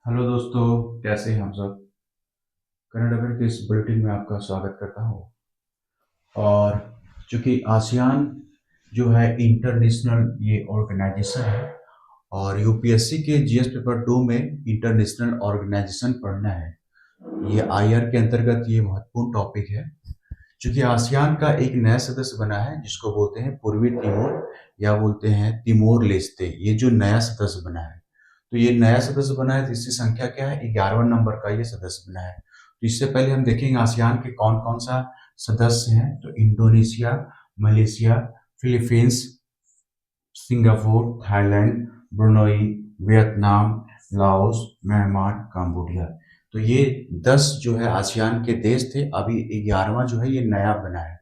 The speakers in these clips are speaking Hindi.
हेलो दोस्तों, कैसे हैं हम सब। करंट अफेयर के इस बुलेटिन में आपका स्वागत करता हूँ। और चूंकि आसियान जो है इंटरनेशनल ये ऑर्गेनाइजेशन है, और यूपीएससी के जीएस पेपर 2 में इंटरनेशनल ऑर्गेनाइजेशन पढ़ना है। ये आईआर के अंतर्गत ये महत्वपूर्ण टॉपिक है। चूंकि आसियान का एक नया सदस्य बना है जिसको बोलते हैं पूर्वी तिमोर, या बोलते हैं तिमोर लेस्ते। ये जो नया सदस्य बना है, तो ये नया सदस्य बना है तो इसकी संख्या क्या है, 11वां नंबर का ये सदस्य बना है। तो इससे पहले हम देखेंगे आसियान के कौन कौन सा सदस्य हैं। तो Indonesia, Malaysia, Philippines, Singapore, Thailand, Brunei, Vietnam, Laos, Myanmar, Cambodia. तो ये 10 जो है आसियान के देश थे। अभी 11वां जो है ये नया बना है।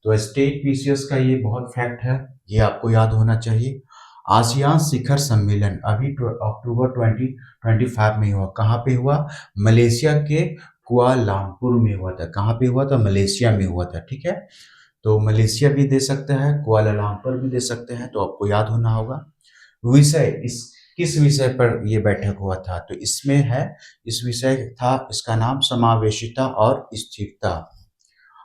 तो स्टेट पीसीएस का ये बहुत फैक्ट है, ये आपको याद होना चाहिए। आसियान शिखर सम्मेलन अभी अक्टूबर 2025 में हुआ। कहाँ पे हुआ? मलेशिया के कुआलालंपुर में हुआ था। कहाँ पे हुआ था? मलेशिया में हुआ था। ठीक है, तो मलेशिया भी दे सकते हैं, कुआलालंपुर भी दे सकते हैं, तो आपको याद होना होगा। विषय इस किस विषय पर यह बैठक हुआ था? तो इसमें है, इस विषय था, इसका नाम समावेशिता और स्थिरता।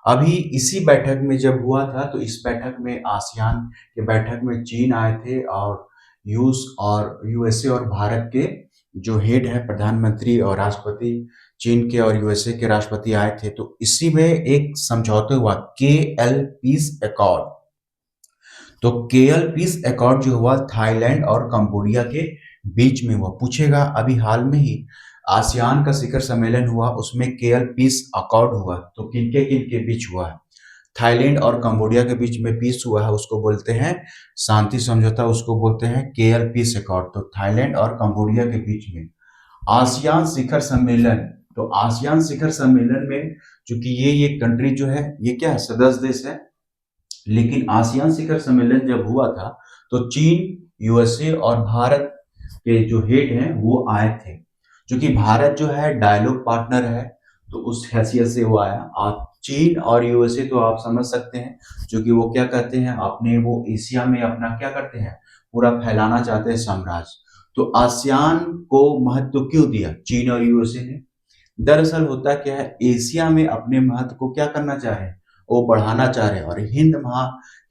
अभी इसी बैठक में जब हुआ था, तो इस बैठक में आसियान के बैठक में चीन आए थे, और यूएसए और भारत के जो हेड है, प्रधानमंत्री और राष्ट्रपति, चीन के और यूएसए के राष्ट्रपति आए थे। तो इसी में एक समझौता हुआ, के एल पीस अकॉर्ड। तो केएल पीस अकॉर्ड जो हुआ थाईलैंड और कंबोडिया के बीच में हुआ। पूछेगा, अभी हाल में ही आसियान का शिखर सम्मेलन हुआ, उसमें केएल पीस अकॉर्ड हुआ, तो किनके बीच हुआ है? थाईलैंड और कंबोडिया के बीच में पीस हुआ है, उसको बोलते हैं शांति समझौता, उसको बोलते हैं केएल पीस अकॉर्ड। तो थाईलैंड और कंबोडिया के बीच में आसियान शिखर सम्मेलन। तो आसियान शिखर सम्मेलन में, चूंकि ये कंट्री जो है, ये क्या है, सदस्य देश है। लेकिन आसियान शिखर सम्मेलन जब हुआ था, तो चीन, यूएसए और भारत के जो हेड हैं वो आए थे। क्योंकि भारत जो है डायलॉग पार्टनर है, तो उस हैसियत से वो आया। और चीन और यूएसए तो आप समझ सकते हैं, क्योंकि वो क्या करते हैं, अपने वो एशिया में अपना क्या करते हैं, पूरा फैलाना चाहते हैं साम्राज्य। तो आसियान को महत्व क्यों दिया चीन और यूएसए ने? दरअसल होता क्या है, एशिया में अपने महत्व को क्या करना चाह रहे हैं, वो बढ़ाना चाह रहे हैं। और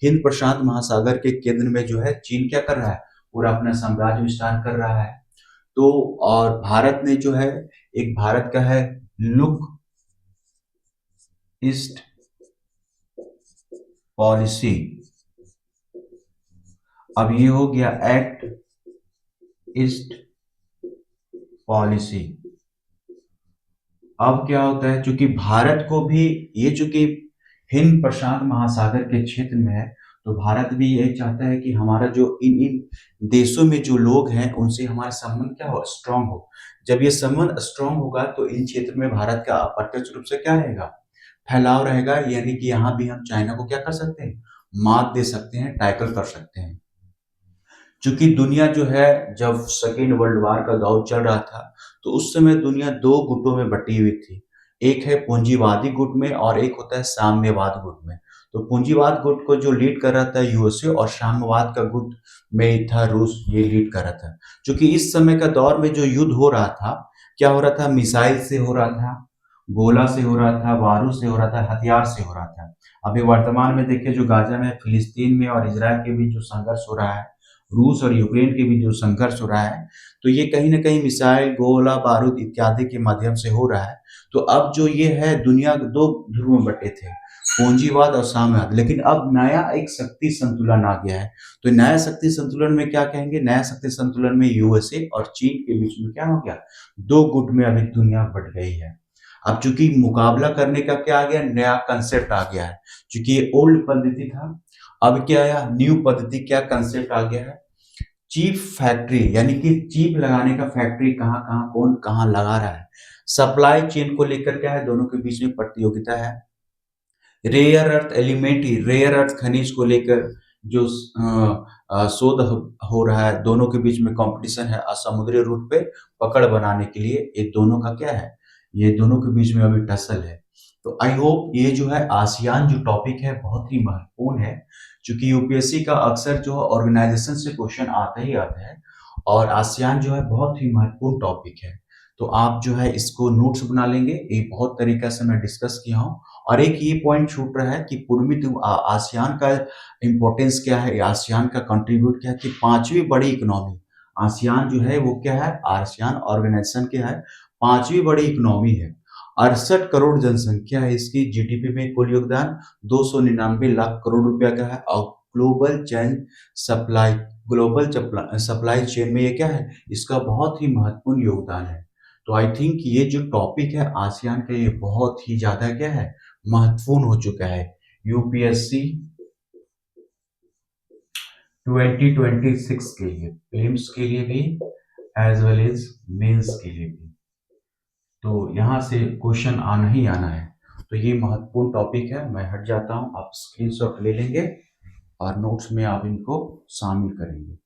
हिंद प्रशांत महासागर के केंद्र में जो है चीन क्या कर रहा है, पूरा अपना साम्राज्य विस्तार कर रहा है। तो और भारत ने जो है, एक भारत का है लुक ईस्ट पॉलिसी। अब ये हो गया एक्ट ईस्ट पॉलिसी। अब क्या होता है, चूंकि भारत को भी ये, चूंकि हिंद प्रशांत महासागर के क्षेत्र में है, तो भारत भी यही चाहता है कि हमारा जो इन इन देशों में जो लोग हैं उनसे हमारा संबंध क्या हो, स्ट्रांग हो। जब ये संबंध स्ट्रांग होगा, तो इन क्षेत्र में भारत का अप्रत्यक्ष रूप से क्या रहेगा, फैलाव रहेगा। यानी कि यहाँ भी हम चाइना को क्या कर सकते हैं, मात दे सकते हैं, टैकल कर सकते हैं। चूंकि दुनिया जो है, जब सेकेंड वर्ल्ड वार का दौर चल रहा था, तो उस समय दुनिया दो गुटों में बटी हुई थी। एक है पूंजीवादी गुट में, और एक होता है साम्यवाद गुट में। तो पूंजीवाद गुट को जो लीड कर रहा था यूएसए, और साम्यवाद का गुट में था रूस, ये लीड कर रहा था। क्योंकि इस समय का दौर में जो युद्ध हो रहा था, क्या हो रहा था, मिसाइल से हो रहा था, गोला से हो रहा था, बारूद से हो रहा था, हथियार से हो रहा था। अभी वर्तमान में देखिए, जो गाजा में फिलिस्तीन में और इसराइल के बीच जो संघर्ष हो रहा है, रूस और यूक्रेन के बीच जो संघर्ष हो रहा है, तो ये कहीं न कहीं मिसाइल, गोला बारूद इत्यादि के माध्यम से हो रहा है। तो अब जो ये है, दुनिया दो ध्रुव में बटे थे, पूंजीवाद और साम्यवाद। लेकिन अब नया एक शक्ति संतुलन आ गया है। तो नया शक्ति संतुलन में क्या कहेंगे, नया शक्ति संतुलन में यूएसए और चीन के बीच में क्या हो गया, दो गुट में अभी दुनिया बट गई है। अब चूंकि मुकाबला करने का क्या आ गया, नया कंसेप्ट आ गया है। चूंकि ये ओल्ड पद्धति था, अब क्या आया, न्यू पद्धति, क्या कंसेप्ट आ गया है, चीप फैक्ट्री। यानी कि चीप लगाने का फैक्ट्री कहाँ कहाँ, कौन कहाँ लगा रहा है। सप्लाई चेन को लेकर क्या है, दोनों के बीच में प्रतियोगिता है। Rare earth element, rare earth खनिज को लेकर जो शोध हो रहा है, दोनों के बीच में कंपटीशन है। समुद्री रूट पे पकड़ बनाने के लिए ये दोनों का क्या है, ये दोनों के बीच में अभी टसल है। तो आई होप ये जो है आसियान जो टॉपिक है बहुत ही महत्वपूर्ण है। क्योंकि यूपीएससी का अक्सर जो है ऑर्गेनाइजेशन से क्वेश्चन आता ही आता है, और आसियान जो है बहुत ही महत्वपूर्ण टॉपिक है। तो आप जो है इसको नोट्स बना लेंगे। ये बहुत तरीक़ा से मैं डिस्कस किया हूँ और एक ये पॉइंट छूट रहा है कि आसियान का इम्पोर्टेंस क्या है, आसियान का कंट्रीब्यूट क्या है कि 5वीं बड़ी इकोनॉमी आसियान जो है वो क्या है, आसियान ऑर्गेनाइजेशन क्या है, 5वीं बड़ी इकोनॉमी है। 68 करोड़ जनसंख्या है इसकी, जीडीपी में कुल योगदान 299 लाख करोड़ रुपया का है और global chain supply supply chain में ये क्या है, इसका बहुत ही महत्वपूर्ण योगदान है। तो आई थिंक ये जो टॉपिक है आसियान का, ये बहुत ही ज़्यादा क्या है, महत्वपूर्ण हो चुका है यूपीएससी 2026 के लिए, प्रीलिम्स के लिए भी एज वेल एज मेंस के लिए भी। तो यहाँ से क्वेश्चन आना ही आना है। तो ये महत्वपूर्ण टॉपिक है। मैं हट जाता हूँ, आप स्क्रीनशॉट ले लेंगे और नोट्स में आप इनको शामिल करेंगे।